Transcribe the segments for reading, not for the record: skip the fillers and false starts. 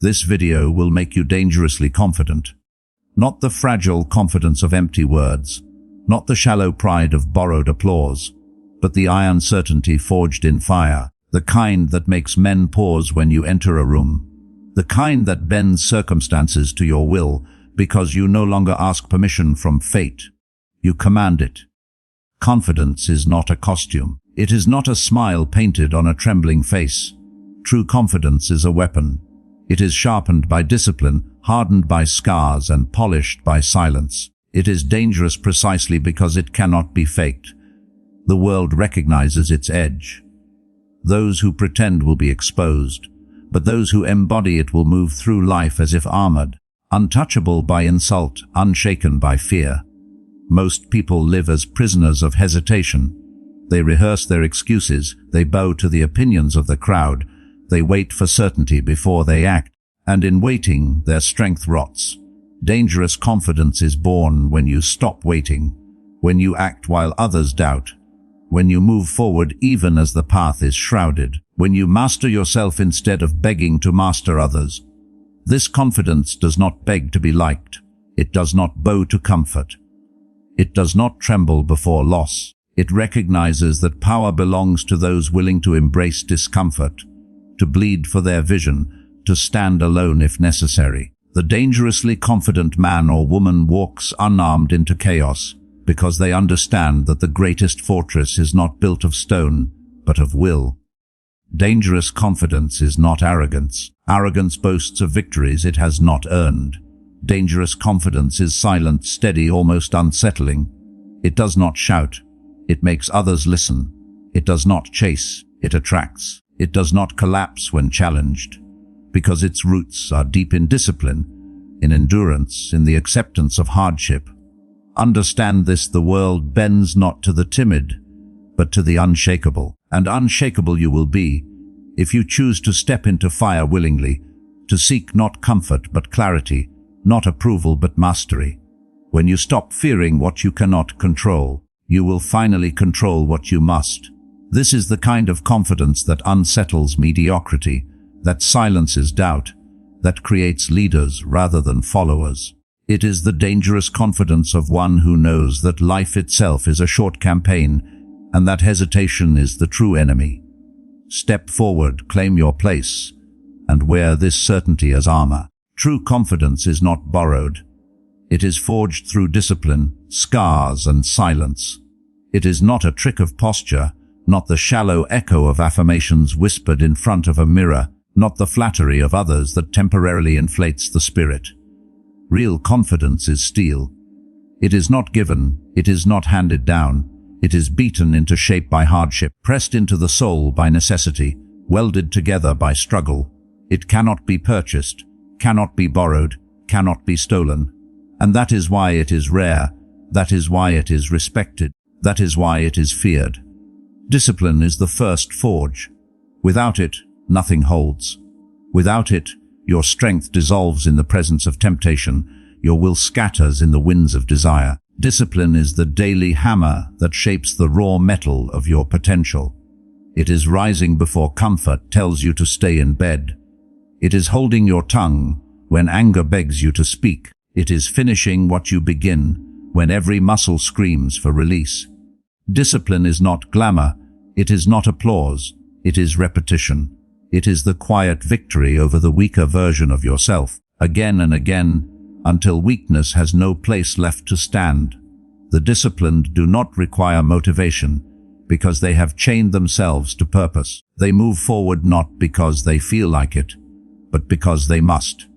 This video will make you dangerously confident. Not the fragile confidence of empty words, not the shallow pride of borrowed applause, but the iron certainty forged in fire, the kind that makes men pause when you enter a room, the kind that bends circumstances to your will because you no longer ask permission from fate. You command it. Confidence is not a costume. It is not a smile painted on a trembling face. True confidence is a weapon. It is sharpened by discipline, hardened by scars, and polished by silence. It is dangerous precisely because it cannot be faked. The world recognizes its edge. Those who pretend will be exposed, but those who embody it will move through life as if armored, untouchable by insult, unshaken by fear. Most people live as prisoners of hesitation. They rehearse their excuses, they bow to the opinions of the crowd, they wait for certainty before they act, and in waiting, their strength rots. Dangerous confidence is born when you stop waiting, when you act while others doubt, when you move forward even as the path is shrouded, when you master yourself instead of begging to master others. This confidence does not beg to be liked. It does not bow to comfort. It does not tremble before loss. It recognizes that power belongs to those willing to embrace discomfort, to bleed for their vision, to stand alone if necessary. The dangerously confident man or woman walks unarmed into chaos because they understand that the greatest fortress is not built of stone, but of will. Dangerous confidence is not arrogance. Arrogance boasts of victories it has not earned. Dangerous confidence is silent, steady, almost unsettling. It does not shout. It makes others listen. It does not chase. It attracts. It does not collapse when challenged, because its roots are deep in discipline, in endurance, in the acceptance of hardship. Understand this: the world bends not to the timid, but to the unshakable. And unshakable you will be, if you choose to step into fire willingly, to seek not comfort but clarity, not approval but mastery. When you stop fearing what you cannot control, you will finally control what you must. This is the kind of confidence that unsettles mediocrity, that silences doubt, that creates leaders rather than followers. It is the dangerous confidence of one who knows that life itself is a short campaign, and that hesitation is the true enemy. Step forward, claim your place, and wear this certainty as armor. True confidence is not borrowed. It is forged through discipline, scars, and silence. It is not a trick of posture, not the shallow echo of affirmations whispered in front of a mirror, not the flattery of others that temporarily inflates the spirit. Real confidence is steel. It is not given, it is not handed down. It is beaten into shape by hardship, pressed into the soul by necessity, welded together by struggle. It cannot be purchased, cannot be borrowed, cannot be stolen. And that is why it is rare, that is why it is respected, that is why it is feared. Discipline is the first forge. Without it, nothing holds. Without it, your strength dissolves in the presence of temptation, your will scatters in the winds of desire. Discipline is the daily hammer that shapes the raw metal of your potential. It is rising before comfort tells you to stay in bed. It is holding your tongue when anger begs you to speak. It is finishing what you begin when every muscle screams for release. Discipline is not glamour. It is not applause. It is repetition. It is the quiet victory over the weaker version of yourself, again and again, until weakness has no place left to stand. The disciplined do not require motivation because they have chained themselves to purpose. They move forward not because they feel like it, but because they must.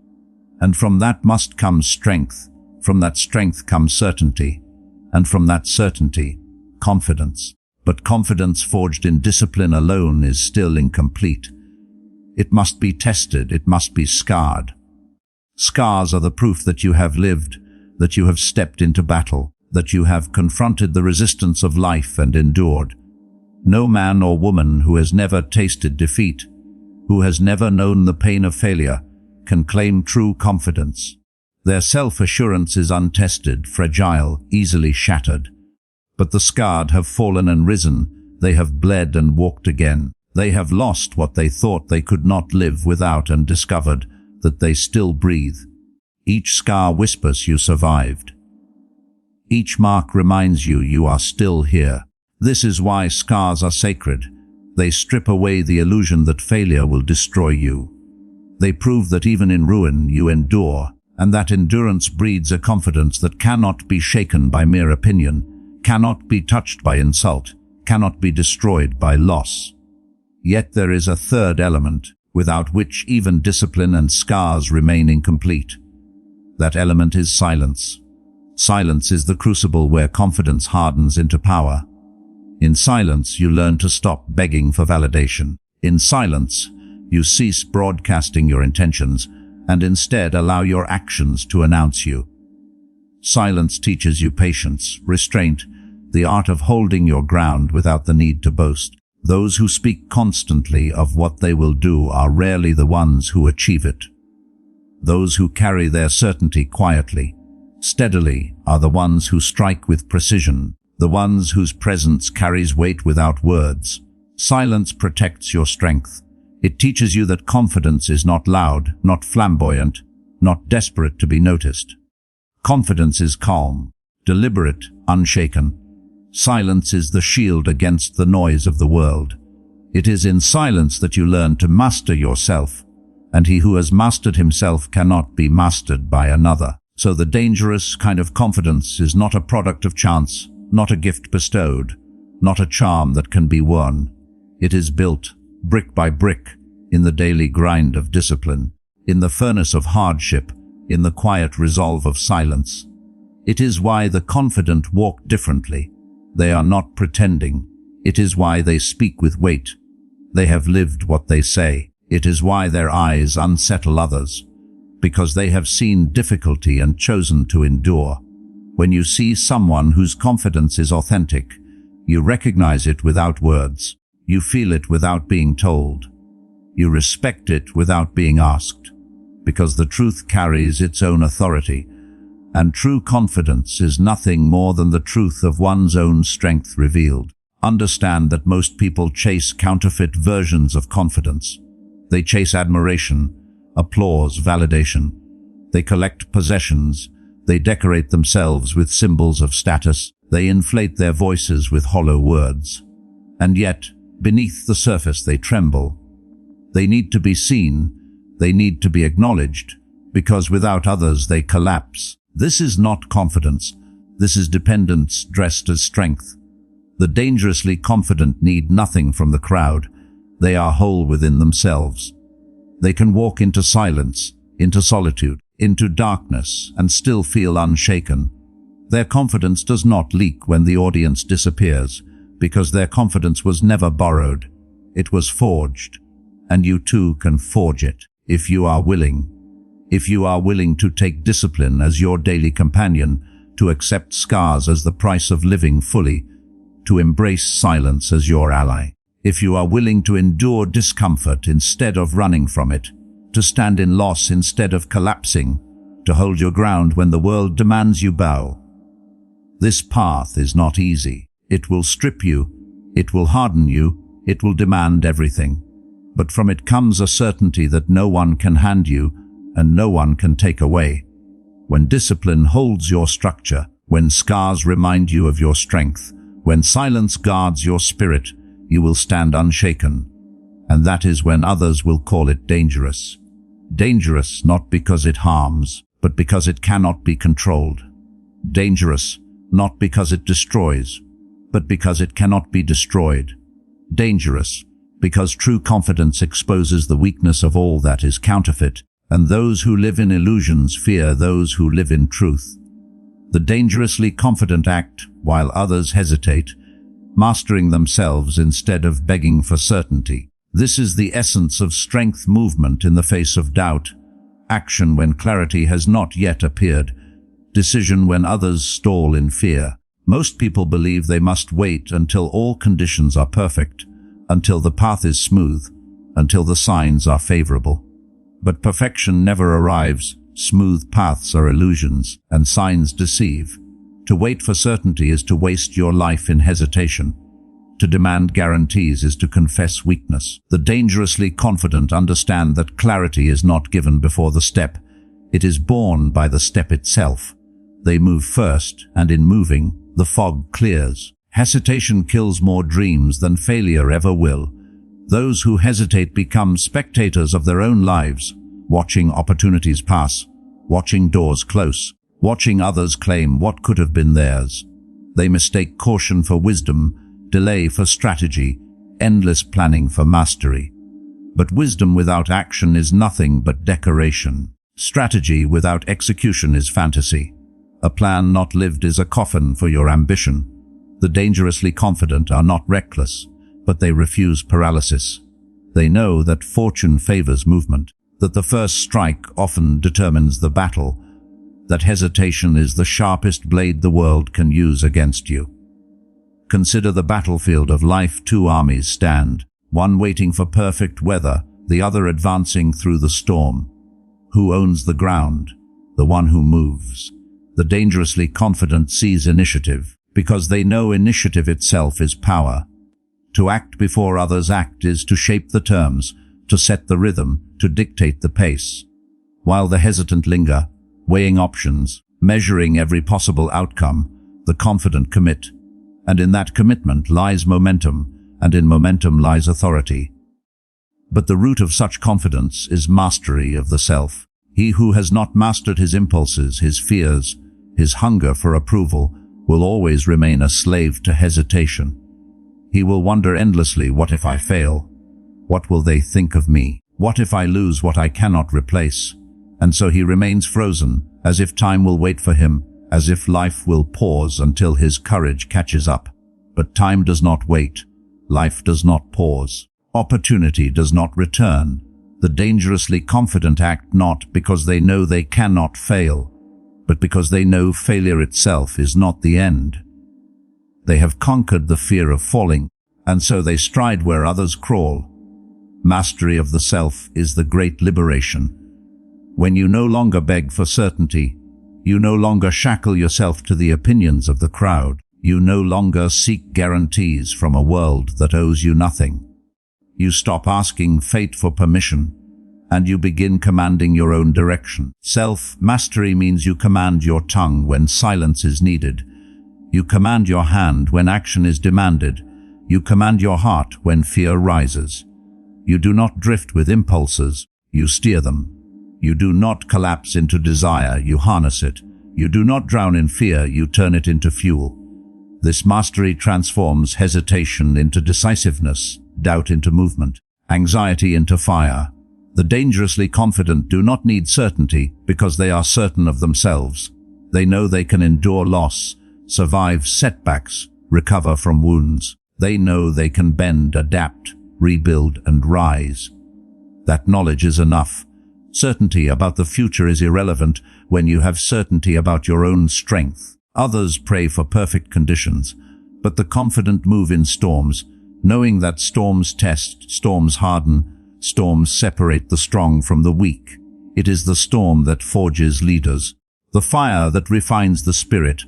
And from that must comes strength, from that strength comes certainty, and from that certainty, confidence. But confidence forged in discipline alone is still incomplete. It must be tested, it must be scarred. Scars are the proof that you have lived, that you have stepped into battle, that you have confronted the resistance of life and endured. No man or woman who has never tasted defeat, who has never known the pain of failure, can claim true confidence. Their self-assurance is untested, fragile, easily shattered. But the scarred have fallen and risen, they have bled and walked again. They have lost what they thought they could not live without and discovered that they still breathe. Each scar whispers you survived. Each mark reminds you you are still here. This is why scars are sacred. They strip away the illusion that failure will destroy you. They prove that even in ruin you endure, and that endurance breeds a confidence that cannot be shaken by mere opinion, cannot be touched by insult, cannot be destroyed by loss. Yet there is a third element, without which even discipline and scars remain incomplete. That element is silence. Silence is the crucible where confidence hardens into power. In silence, you learn to stop begging for validation. In silence, you cease broadcasting your intentions and instead allow your actions to announce you. Silence teaches you patience, restraint, the art of holding your ground without the need to boast. Those who speak constantly of what they will do are rarely the ones who achieve it. Those who carry their certainty quietly, steadily, are the ones who strike with precision, the ones whose presence carries weight without words. Silence protects your strength. It teaches you that confidence is not loud, not flamboyant, not desperate to be noticed. Confidence is calm, deliberate, unshaken. Silence is the shield against the noise of the world. It is in silence that you learn to master yourself, and he who has mastered himself cannot be mastered by another. So the dangerous kind of confidence is not a product of chance, not a gift bestowed, not a charm that can be won. It is built, brick by brick, in the daily grind of discipline, in the furnace of hardship, in the quiet resolve of silence. It is why the confident walk differently. They are not pretending. It is why they speak with weight. They have lived what they say. It is why their eyes unsettle others, because they have seen difficulty and chosen to endure. When you see someone whose confidence is authentic, you recognize it without words. You feel it without being told. You respect it without being asked, because the truth carries its own authority, and true confidence is nothing more than the truth of one's own strength revealed. Understand that most people chase counterfeit versions of confidence. They chase admiration, applause, validation. They collect possessions. They decorate themselves with symbols of status. They inflate their voices with hollow words. And yet, beneath the surface they tremble. They need to be seen. They need to be acknowledged, because without others they collapse. This is not confidence. This is dependence dressed as strength. The dangerously confident need nothing from the crowd. They are whole within themselves. They can walk into silence, into solitude, into darkness, and still feel unshaken. Their confidence does not leak when the audience disappears, because their confidence was never borrowed. It was forged. And you too can forge it, if you are willing. If you are willing to take discipline as your daily companion, to accept scars as the price of living fully, to embrace silence as your ally. If you are willing to endure discomfort instead of running from it, to stand in loss instead of collapsing, to hold your ground when the world demands you bow. This path is not easy. It will strip you, it will harden you, it will demand everything. But from it comes a certainty that no one can hand you and no one can take away. When discipline holds your structure, when scars remind you of your strength, when silence guards your spirit, you will stand unshaken. And that is when others will call it dangerous. Dangerous not because it harms, but because it cannot be controlled. Dangerous not because it destroys, but because it cannot be destroyed. Dangerous because true confidence exposes the weakness of all that is counterfeit, and those who live in illusions fear those who live in truth. The dangerously confident act while others hesitate, mastering themselves instead of begging for certainty. This is the essence of strength: movement in the face of doubt, action when clarity has not yet appeared, decision when others stall in fear. Most people believe they must wait until all conditions are perfect, until the path is smooth, until the signs are favorable. But perfection never arrives. Smooth paths are illusions, and signs deceive. To wait for certainty is to waste your life in hesitation. To demand guarantees is to confess weakness. The dangerously confident understand that clarity is not given before the step. It is born by the step itself. They move first, and in moving, the fog clears. Hesitation kills more dreams than failure ever will. Those who hesitate become spectators of their own lives, watching opportunities pass, watching doors close, watching others claim what could have been theirs. They mistake caution for wisdom, delay for strategy, endless planning for mastery. But wisdom without action is nothing but decoration. Strategy without execution is fantasy. A plan not lived is a coffin for your ambition. The dangerously confident are not reckless, but they refuse paralysis. They know that fortune favors movement, that the first strike often determines the battle, that hesitation is the sharpest blade the world can use against you. Consider the battlefield of life. Two armies stand, one waiting for perfect weather, the other advancing through the storm. Who owns the ground? The one who moves. The dangerously confident seize initiative, because they know initiative itself is power. To act before others act is to shape the terms, to set the rhythm, to dictate the pace. While the hesitant linger, weighing options, measuring every possible outcome, the confident commit. And in that commitment lies momentum, and in momentum lies authority. But the root of such confidence is mastery of the self. He who has not mastered his impulses, his fears, his hunger for approval, will always remain a slave to hesitation. He will wonder endlessly, what if I fail? What will they think of me? What if I lose what I cannot replace? And so he remains frozen, as if time will wait for him, as if life will pause until his courage catches up. But time does not wait. Life does not pause. Opportunity does not return. The dangerously confident act not because they know they cannot fail, but because they know failure itself is not the end. They have conquered the fear of falling, and so they stride where others crawl. Mastery of the self is the great liberation. When you no longer beg for certainty, you no longer shackle yourself to the opinions of the crowd. You no longer seek guarantees from a world that owes you nothing. You stop asking fate for permission, and you begin commanding your own direction. Self-mastery means you command your tongue when silence is needed. You command your hand when action is demanded. You command your heart when fear rises. You do not drift with impulses, you steer them. You do not collapse into desire, you harness it. You do not drown in fear, you turn it into fuel. This mastery transforms hesitation into decisiveness, doubt into movement, anxiety into fire. The dangerously confident do not need certainty because they are certain of themselves. They know they can endure loss, survive setbacks, recover from wounds. They know they can bend, adapt, rebuild, and rise. That knowledge is enough. Certainty about the future is irrelevant when you have certainty about your own strength. Others pray for perfect conditions, but the confident move in storms, knowing that storms test, storms harden, storms separate the strong from the weak. It is the storm that forges leaders, the fire that refines the spirit,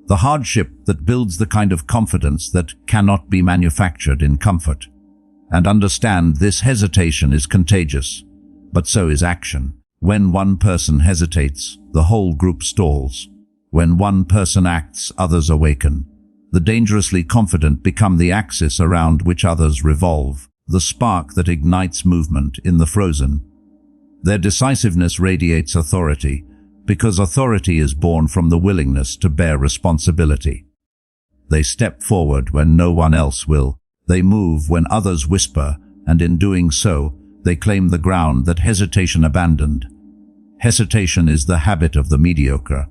the hardship that builds the kind of confidence that cannot be manufactured in comfort. And understand, this hesitation is contagious. But so is action. When one person hesitates, the whole group stalls. When one person acts, others awaken. The dangerously confident become the axis around which others revolve, the spark that ignites movement in the frozen. Their decisiveness radiates authority, because authority is born from the willingness to bear responsibility. They step forward when no one else will. They move when others whisper, and in doing so, they claim the ground that hesitation abandoned. Hesitation is the habit of the mediocre.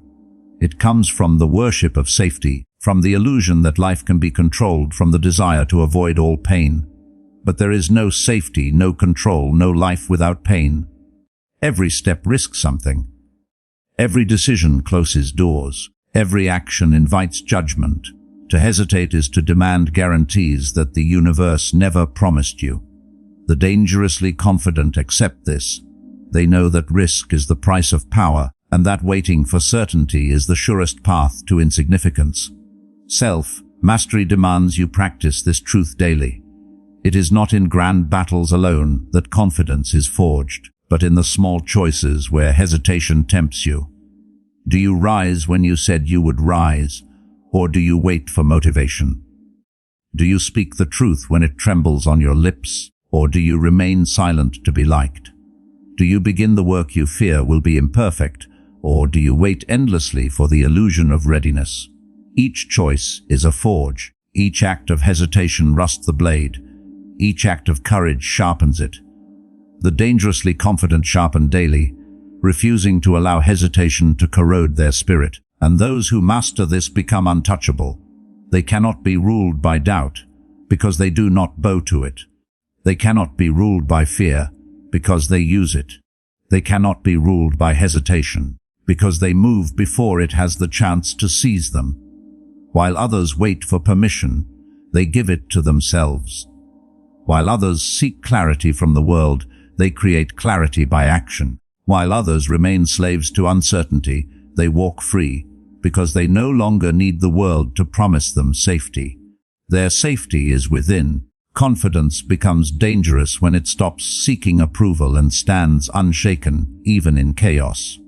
It comes from the worship of safety, from the illusion that life can be controlled, from the desire to avoid all pain. But there is no safety, no control, no life without pain. Every step risks something. Every decision closes doors. Every action invites judgment. To hesitate is to demand guarantees that the universe never promised you. The dangerously confident accept this. They know that risk is the price of power, and that waiting for certainty is the surest path to insignificance. Self, Mastery demands you practice this truth daily. It is not in grand battles alone that confidence is forged, but in the small choices where hesitation tempts you. Do you rise when you said you would rise, or do you wait for motivation? Do you speak the truth when it trembles on your lips, or do you remain silent to be liked? Do you begin the work you fear will be imperfect, or do you wait endlessly for the illusion of readiness? Each choice is a forge. Each act of hesitation rusts the blade. Each act of courage sharpens it. The dangerously confident sharpen daily, refusing to allow hesitation to corrode their spirit. And those who master this become untouchable. They cannot be ruled by doubt, because they do not bow to it. They cannot be ruled by fear, because they use it. They cannot be ruled by hesitation, because they move before it has the chance to seize them. While others wait for permission, they give it to themselves. While others seek clarity from the world, they create clarity by action. While others remain slaves to uncertainty, they walk free, because they no longer need the world to promise them safety. Their safety is within. Confidence becomes dangerous when it stops seeking approval and stands unshaken, even in chaos.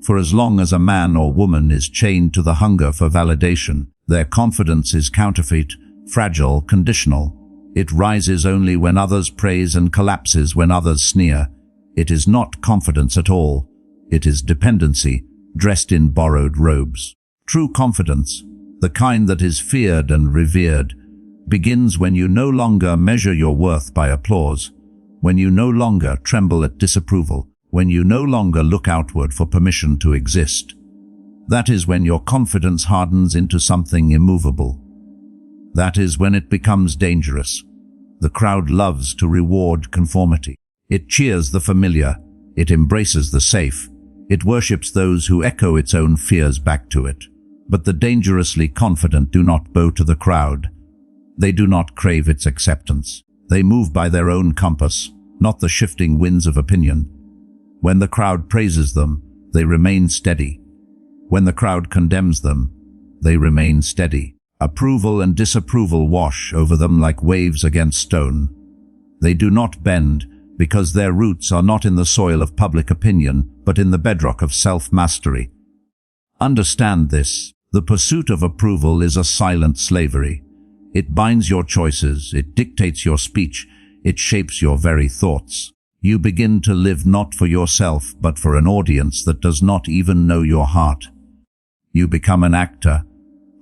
For as long as a man or woman is chained to the hunger for validation, their confidence is counterfeit, fragile, conditional. It rises only when others praise and collapses when others sneer. It is not confidence at all. It is dependency, dressed in borrowed robes. True confidence, the kind that is feared and revered, begins when you no longer measure your worth by applause, when you no longer tremble at disapproval, when you no longer look outward for permission to exist. That is when your confidence hardens into something immovable. That is when it becomes dangerous. The crowd loves to reward conformity. It cheers the familiar. It embraces the safe. It worships those who echo its own fears back to it. But the dangerously confident do not bow to the crowd. They do not crave its acceptance. They move by their own compass, not the shifting winds of opinion. When the crowd praises them, they remain steady. When the crowd condemns them, they remain steady. Approval and disapproval wash over them like waves against stone. They do not bend, because their roots are not in the soil of public opinion, but in the bedrock of self-mastery. Understand this. The pursuit of approval is a silent slavery. It binds your choices, it dictates your speech, it shapes your very thoughts. You begin to live not for yourself, but for an audience that does not even know your heart. You become an actor,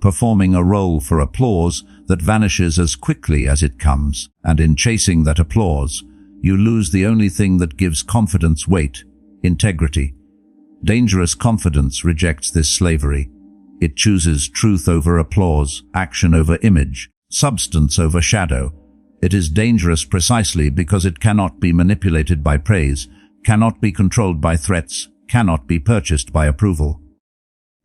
performing a role for applause that vanishes as quickly as it comes, and in chasing that applause, you lose the only thing that gives confidence weight, integrity. Dangerous confidence rejects this slavery. It chooses truth over applause, action over image, substance over shadow. It is dangerous precisely because it cannot be manipulated by praise, cannot be controlled by threats, cannot be purchased by approval.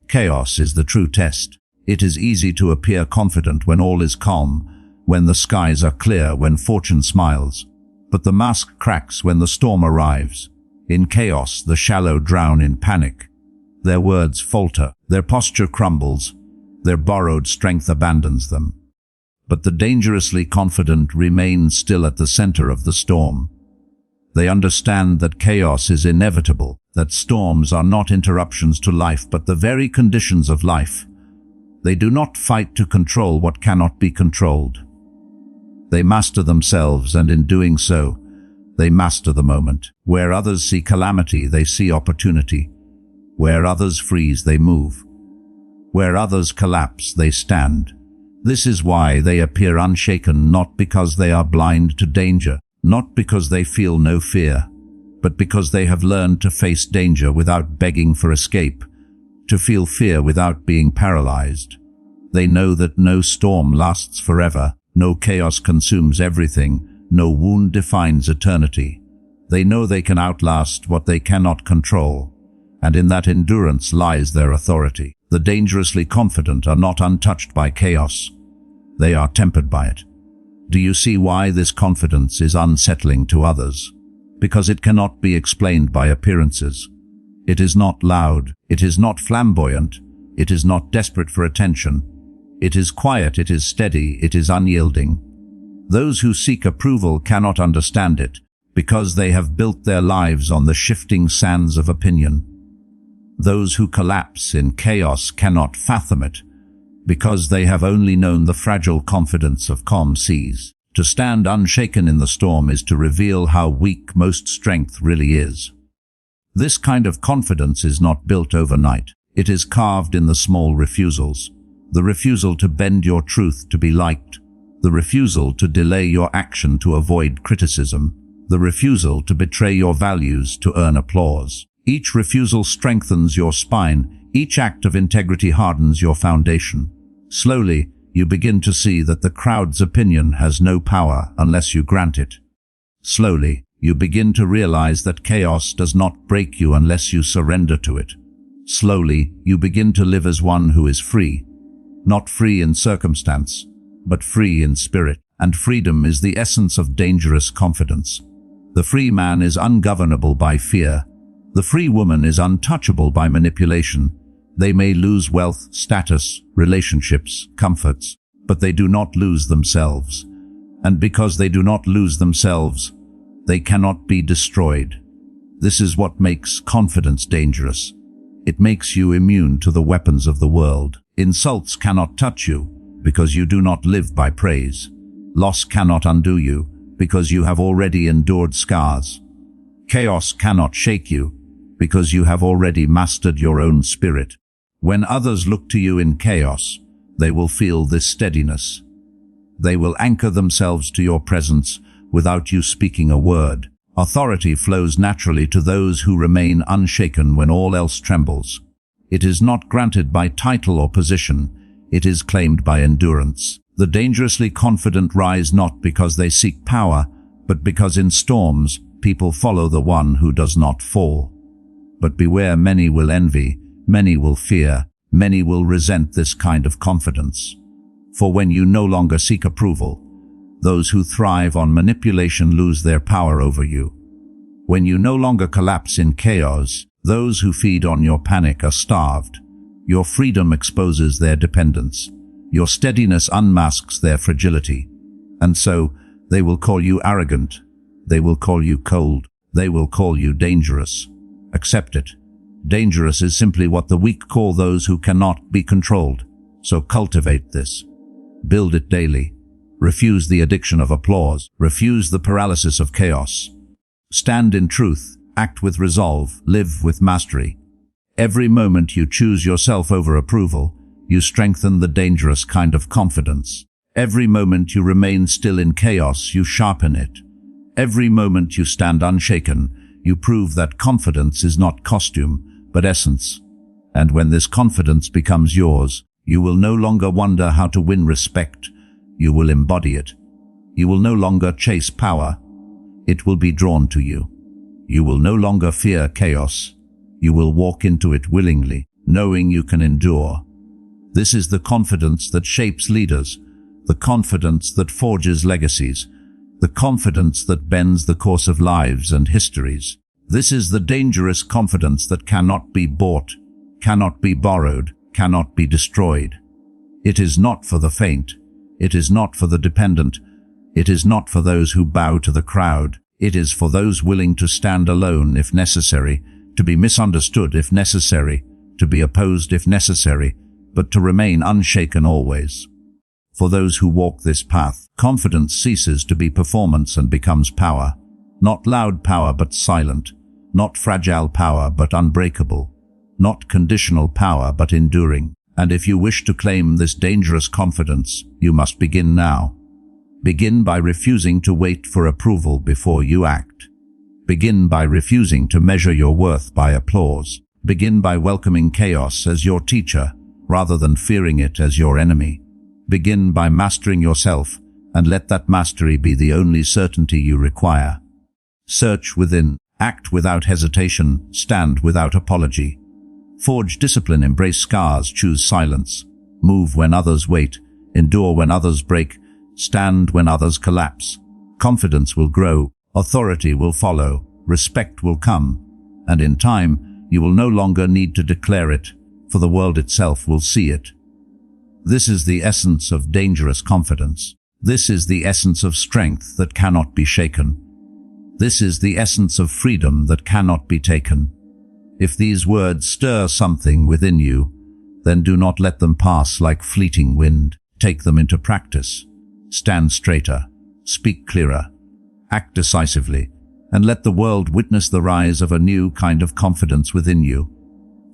Chaos is the true test. It is easy to appear confident when all is calm, when the skies are clear, when fortune smiles. But the mask cracks when the storm arrives. In chaos, the shallow drown in panic. Their words falter, their posture crumbles, their borrowed strength abandons them. But the dangerously confident remain still at the center of the storm. They understand that chaos is inevitable, that storms are not interruptions to life but the very conditions of life. They do not fight to control what cannot be controlled. They master themselves, and in doing so, they master the moment. Where others see calamity, they see opportunity. Where others freeze, they move. Where others collapse, they stand. This is why they appear unshaken, not because they are blind to danger, not because they feel no fear, but because they have learned to face danger without begging for escape, to feel fear without being paralyzed. They know that no storm lasts forever, no chaos consumes everything, no wound defines eternity. They know they can outlast what they cannot control, and in that endurance lies their authority. The dangerously confident are not untouched by chaos. They are tempered by it. Do you see why this confidence is unsettling to others? Because it cannot be explained by appearances. It is not loud. It is not flamboyant. It is not desperate for attention. It is quiet, it is steady, it is unyielding. Those who seek approval cannot understand it, because they have built their lives on the shifting sands of opinion. Those who collapse in chaos cannot fathom it, because they have only known the fragile confidence of calm seas. To stand unshaken in the storm is to reveal how weak most strength really is. This kind of confidence is not built overnight. It is carved in the small refusals. The refusal to bend your truth to be liked. The refusal to delay your action to avoid criticism. The refusal to betray your values to earn applause. Each refusal strengthens your spine. Each act of integrity hardens your foundation. Slowly, you begin to see that the crowd's opinion has no power unless you grant it. Slowly, you begin to realize that chaos does not break you unless you surrender to it. Slowly, you begin to live as one who is free. Not free in circumstance, but free in spirit. And freedom is the essence of dangerous confidence. The free man is ungovernable by fear. The free woman is untouchable by manipulation. They may lose wealth, status, relationships, comforts, but they do not lose themselves. And because they do not lose themselves, they cannot be destroyed. This is what makes confidence dangerous. It makes you immune to the weapons of the world. Insults cannot touch you, because you do not live by praise. Loss cannot undo you, because you have already endured scars. Chaos cannot shake you, because you have already mastered your own spirit. When others look to you in chaos, they will feel this steadiness. They will anchor themselves to your presence without you speaking a word. Authority flows naturally to those who remain unshaken when all else trembles. It is not granted by title or position. It is claimed by endurance. The dangerously confident rise not because they seek power, but because in storms, people follow the one who does not fall. But beware, many will envy, many will fear, many will resent this kind of confidence. For when you no longer seek approval, those who thrive on manipulation lose their power over you. When you no longer collapse in chaos, those who feed on your panic are starved. Your freedom exposes their dependence. Your steadiness unmasks their fragility. And so, they will call you arrogant. They will call you cold. They will call you dangerous. Accept it. Dangerous is simply what the weak call those who cannot be controlled. So cultivate this. Build it daily. Refuse the addiction of applause. Refuse the paralysis of chaos. Stand in truth. Act with resolve. Live with mastery. Every moment you choose yourself over approval, you strengthen the dangerous kind of confidence. Every moment you remain still in chaos, you sharpen it. Every moment you stand unshaken, you prove that confidence is not costume, but essence. And when this confidence becomes yours, you will no longer wonder how to win respect. You will embody it. You will no longer chase power. It will be drawn to you. You will no longer fear chaos. You will walk into it willingly, knowing you can endure. This is the confidence that shapes leaders, the confidence that forges legacies, the confidence that bends the course of lives and histories. This is the dangerous confidence that cannot be bought, cannot be borrowed, cannot be destroyed. It is not for the faint. It is not for the dependent. It is not for those who bow to the crowd. It is for those willing to stand alone if necessary, to be misunderstood if necessary, to be opposed if necessary, but to remain unshaken always. For those who walk this path, confidence ceases to be performance and becomes power. Not loud power but silent, not fragile power but unbreakable, not conditional power but enduring. And if you wish to claim this dangerous confidence, you must begin now. Begin by refusing to wait for approval before you act. Begin by refusing to measure your worth by applause. Begin by welcoming chaos as your teacher, rather than fearing it as your enemy. Begin by mastering yourself, and let that mastery be the only certainty you require. Search within, act without hesitation, stand without apology. Forge discipline, embrace scars, choose silence. Move when others wait, endure when others break, stand when others collapse. Confidence will grow. Authority will follow, respect will come, and in time, you will no longer need to declare it, for the world itself will see it. This is the essence of dangerous confidence. This is the essence of strength that cannot be shaken. This is the essence of freedom that cannot be taken. If these words stir something within you, then do not let them pass like fleeting wind. Take them into practice. Stand straighter, speak clearer, act decisively, and let the world witness the rise of a new kind of confidence within you.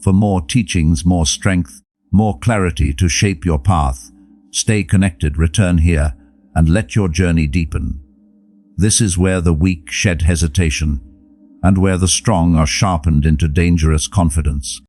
For more teachings, more strength, more clarity to shape your path, stay connected, return here, and let your journey deepen. This is where the weak shed hesitation, and where the strong are sharpened into dangerous confidence.